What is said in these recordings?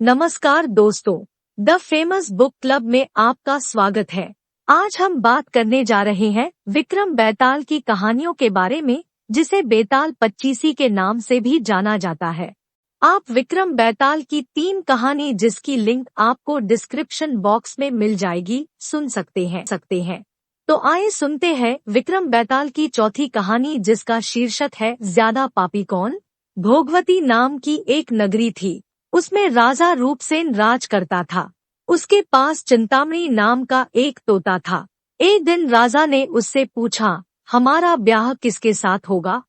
नमस्कार दोस्तों, the famous book club में आपका स्वागत है। आज हम बात करने जा रहे हैं विक्रम बेताल की कहानियों के बारे में, जिसे बेताल पच्चीसी के नाम से भी जाना जाता है। आप विक्रम बेताल की 3 कहानी, जिसकी लिंक आपको डिस्क्रिप्शन बॉक्स में मिल जाएगी, सुन सकते हैं। तो आइए सुनते हैं विक्रम बेताल की चौथी कहानी, जिसका शीर्षक है ज्यादा पापी कौन। भोगवती नाम की एक नगरी थी। उसमें राजा रूपसेन राज करता था। उसके पास चिंतामणि नाम का एक तोता था। एक दिन राजा ने उससे पूछा, हमारा ब्याह किसके साथ होगा?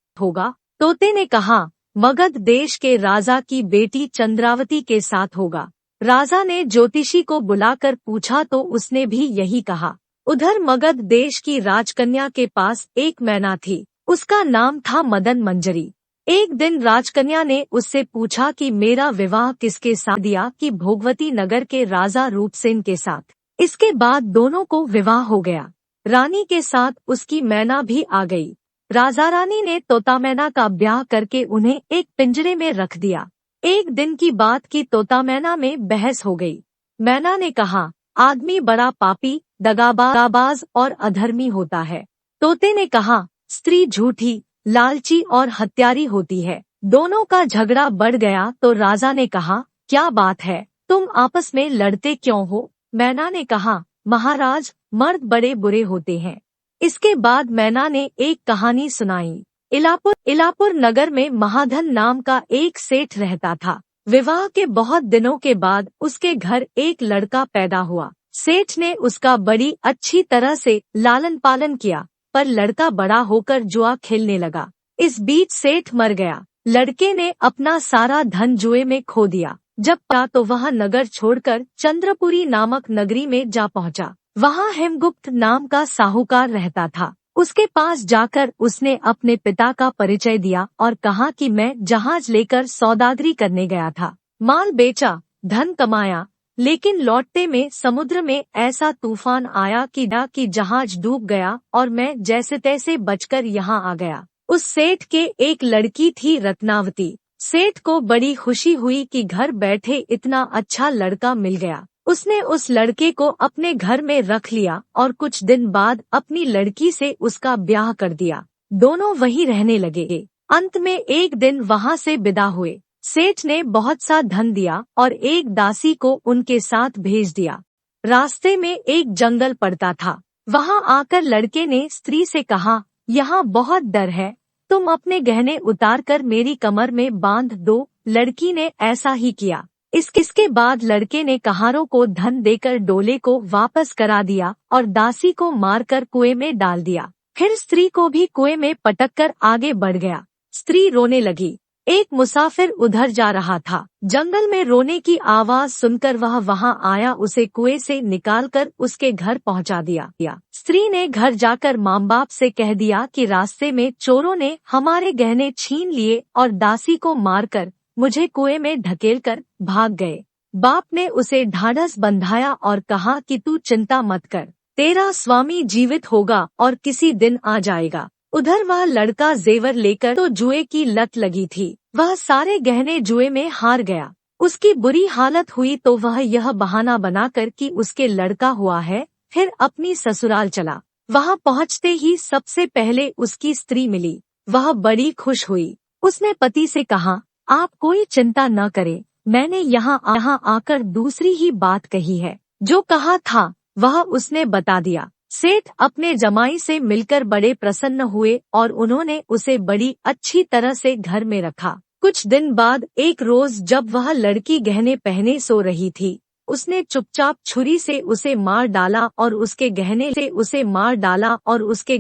तोते ने कहा, मगध देश के राजा की बेटी चंद्रावती के साथ होगा। राजा ने ज्योतिषी को बुलाकर पूछा तो उसने भी यही कहा। उधर मगध देश की राजकन्या के पास एक मैना थी। उसका नाम था मदन मंजरी। एक दिन राजकन्या ने उससे पूछा कि मेरा विवाह किसके साथ दिया कि भोगवती नगर के राजा रूपसेन के साथ। इसके बाद दोनों को विवाह हो गया। रानी के साथ उसकी मैना भी आ गई। राजा रानी ने तोता मैना का ब्याह करके उन्हें एक पिंजरे में रख दिया। एक दिन की बात की तोता मैना में बहस हो गई। मैना ने कहा, आदमी बड़ा पापी, दगाबाज और अधर्मी होता है। तोते ने कहा, स्त्री झूठी, लालची और हत्यारी होती है। दोनों का झगड़ा बढ़ गया तो राजा ने कहा, क्या बात है, तुम आपस में लड़ते क्यों हो? मैना ने कहा, महाराज, मर्द बड़े बुरे होते हैं। इसके बाद मैना ने एक कहानी सुनाई। इलापुर नगर में महाधन नाम का एक सेठ रहता था। विवाह के बहुत दिनों के बाद उसके घर एक लड़का पैदा हुआ। सेठ ने उसका बड़ी अच्छी तरह से लालन पालन किया, पर लड़का बड़ा होकर जुआ खेलने लगा। इस बीच सेठ मर गया। लड़के ने अपना सारा धन जुए में खो दिया। जब पाया तो वह नगर छोड़कर चंद्रपुरी नामक नगरी में जा पहुंचा। वहां हेमगुप्त नाम का साहूकार रहता था। उसके पास जाकर उसने अपने पिता का परिचय दिया और कहा कि मैं जहाज लेकर सौदागरी करने गया था। माल बेचा, धन कमाया, लेकिन लौटते में समुद्र में ऐसा तूफान आया कि जहाज डूब गया और मैं जैसे तैसे बचकर यहाँ आ गया। उस सेठ के एक लड़की थी रत्नावती। सेठ को बड़ी खुशी हुई कि घर बैठे इतना अच्छा लड़का मिल गया। उसने उस लड़के को अपने घर में रख लिया और कुछ दिन बाद अपनी लड़की से उसका ब्याह कर दिया। दोनों वहीं रहने लगे। अंत में एक दिन वहाँ से विदा हुए। सेठ ने बहुत सा धन दिया और एक दासी को उनके साथ भेज दिया। रास्ते में एक जंगल पड़ता था। वहां आकर लड़के ने स्त्री से कहा, यहाँ बहुत डर है, तुम अपने गहने उतारकर मेरी कमर में बांध दो। लड़की ने ऐसा ही किया। इसके बाद लड़के ने कहारों को धन देकर डोले को वापस करा दिया और दासी को मारकर कुएं में डाल दिया। फिर स्त्री को भी कुएं में पटककर आगे बढ़ गया। स्त्री रोने लगी। एक मुसाफिर उधर जा रहा था। जंगल में रोने की आवाज सुनकर वह वहां आया, उसे कुएं से निकालकर उसके घर पहुंचा दिया। स्त्री ने घर जाकर माँ बाप से कह दिया कि रास्ते में चोरों ने हमारे गहने छीन लिए और दासी को मारकर मुझे कुएं में ढकेलकर भाग गए। बाप ने उसे ढाढ़स बंधाया और कहा कि तू चिंता मत कर, तेरा स्वामी जीवित होगा और किसी दिन आ जाएगा। उधर वह लड़का जेवर लेकर तो जुए की लत लगी थी। वह सारे गहने जुए में हार गया। उसकी बुरी हालत हुई तो वह यह बहाना बनाकर कि उसके लड़का हुआ है, फिर अपनी ससुराल चला। वहां पहुंचते ही सबसे पहले उसकी स्त्री मिली। वह बड़ी खुश हुई। उसने पति से कहा, आप कोई चिंता न करें, मैंने यहाँ आकर दूसरी ही बात कही है। जो कहा था वह उसने बता दिया। सेठ अपने जमाई से मिलकर बड़े प्रसन्न हुए और उन्होंने उसे बड़ी अच्छी तरह से घर में रखा। कुछ दिन बाद एक रोज जब वह लड़की गहने पहने सो रही थी, उसने चुपचाप छुरी से उसे मार डाला और उसके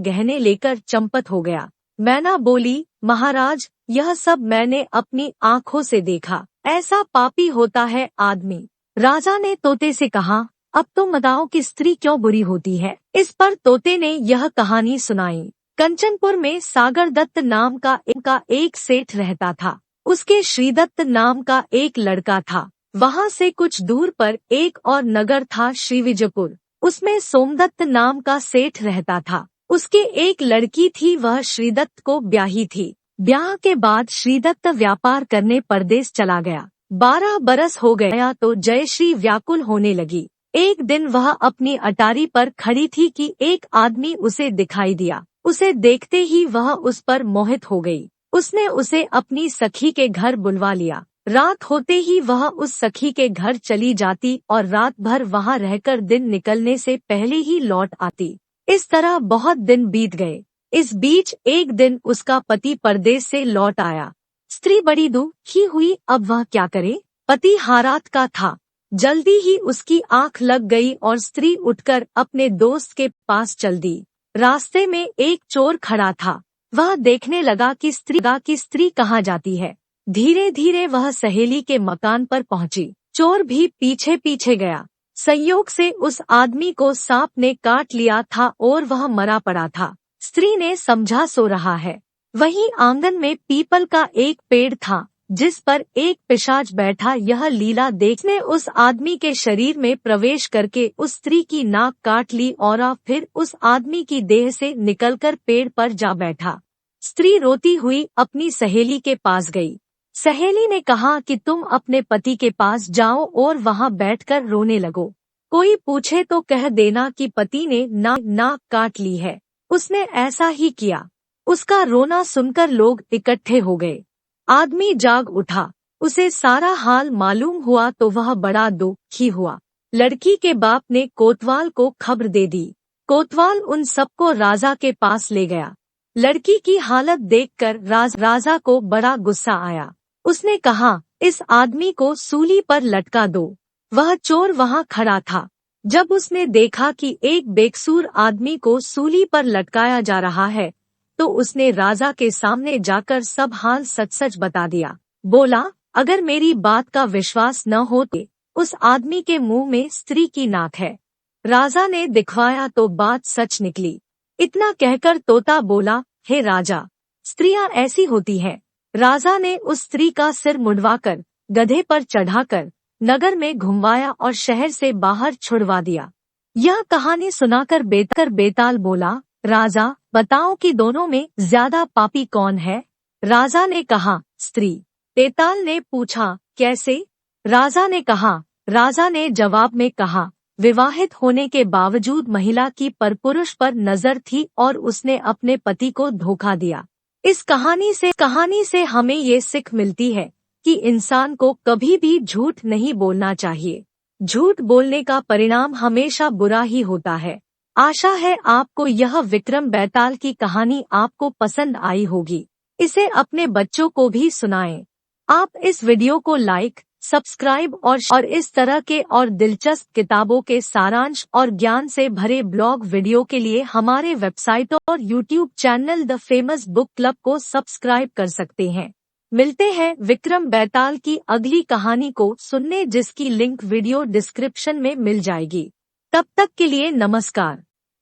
गहने लेकर चंपत हो गया। मैना बोली, महाराज, यह सब मैंने अपनी आँखों से देखा। ऐसा पापी होता है आदमी। राजा ने तोते से कहा, अब तुम बताओ कि स्त्री क्यों बुरी होती है। इस पर तोते ने यह कहानी सुनाई। कंचनपुर में सागर दत्त नाम का एक सेठ रहता था। उसके श्रीदत्त नाम का एक लड़का था। वहां से कुछ दूर पर एक और नगर था, श्रीविजयपुर। उसमें सोमदत्त नाम का सेठ रहता था। उसकी एक लड़की थी, वह श्रीदत्त को ब्याही थी। ब्याह के बाद श्रीदत्त व्यापार करने परदेश चला गया। 12 बरस हो गया तो जयश्री व्याकुल होने लगी। एक दिन वह अपनी अटारी पर खड़ी थी कि एक आदमी उसे दिखाई दिया। उसे देखते ही वह उस पर मोहित हो गई। उसने उसे अपनी सखी के घर बुलवा लिया। रात होते ही वह उस सखी के घर चली जाती और रात भर वहां रहकर दिन निकलने से पहले ही लौट आती। इस तरह बहुत दिन बीत गए। इस बीच एक दिन उसका पति परदेश से लौट आया। स्त्री बड़ी दुखी हुई, अब वह क्या करे। पति हारात का था। जल्दी ही उसकी आंख लग गई और स्त्री उठकर अपने दोस्त के पास चल दी। रास्ते में एक चोर खड़ा था। वह देखने लगा कि स्त्री कहाँ जाती है। धीरे धीरे वह सहेली के मकान पर पहुंची। चोर भी पीछे पीछे गया। संयोग से उस आदमी को सांप ने काट लिया था और वह मरा पड़ा था। स्त्री ने समझा सो रहा है। वहीं आंगन में पीपल का एक पेड़ था जिस पर एक पिशाच बैठा यह लीला देखने उस आदमी के शरीर में प्रवेश करके उस स्त्री की नाक काट ली और फिर उस आदमी की देह से निकलकर पेड़ पर जा बैठा। स्त्री रोती हुई अपनी सहेली के पास गई। सहेली ने कहा कि तुम अपने पति के पास जाओ और वहां बैठकर रोने लगो। कोई पूछे तो कह देना कि पति ने नाक काट ली है। उसने ऐसा ही किया। उसका रोना सुनकर लोग इकट्ठे हो गए। आदमी जाग उठा। उसे सारा हाल मालूम हुआ तो वह बड़ा दुखी हुआ। लड़की के बाप ने कोतवाल को खबर दे दी। कोतवाल उन सबको राजा के पास ले गया। लड़की की हालत देखकर राजा को बड़ा गुस्सा आया। उसने कहा, इस आदमी को सूली पर लटका दो। वह चोर वहां खड़ा था। जब उसने देखा कि एक बेकसूर आदमी को सूली पर लटकाया जा रहा है तो उसने राजा के सामने जाकर सब हाल सच सच बता दिया। बोला, अगर मेरी बात का विश्वास न हो तो उस आदमी के मुंह में स्त्री की नाक है। राजा ने दिखवाया तो बात सच निकली। इतना कहकर तोता बोला, हे राजा, स्त्रियां ऐसी होती हैं। राजा ने उस स्त्री का सिर मुंडवाकर गधे पर चढ़ाकर नगर में घुमवाया और शहर से बाहर छुड़वा दिया। यह कहानी सुनाकर बेताल बोला, राजा, बताओ कि दोनों में ज्यादा पापी कौन है। राजा ने कहा, स्त्री। बेताल ने पूछा, कैसे। राजा ने जवाब में कहा, विवाहित होने के बावजूद महिला की परपुरुष पर नजर थी और उसने अपने पति को धोखा दिया। इस कहानी से हमें ये सीख मिलती है कि इंसान को कभी भी झूठ नहीं बोलना चाहिए। झूठ बोलने का परिणाम हमेशा बुरा ही होता है। आशा है आपको यह विक्रम बेताल की कहानी आपको पसंद आई होगी। इसे अपने बच्चों को भी सुनाएं। आप इस वीडियो को लाइक, सब्सक्राइब और इस तरह के और दिलचस्प किताबों के सारांश और ज्ञान से भरे ब्लॉग वीडियो के लिए हमारे वेबसाइट और YouTube channel the famous book club को सब्सक्राइब कर सकते हैं। मिलते हैं विक्रम बेताल की अगली कहानी को सुनने, जिसकी लिंक वीडियो डिस्क्रिप्शन में मिल जाएगी। तब तक के लिए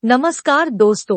नमस्कार दोस्तों।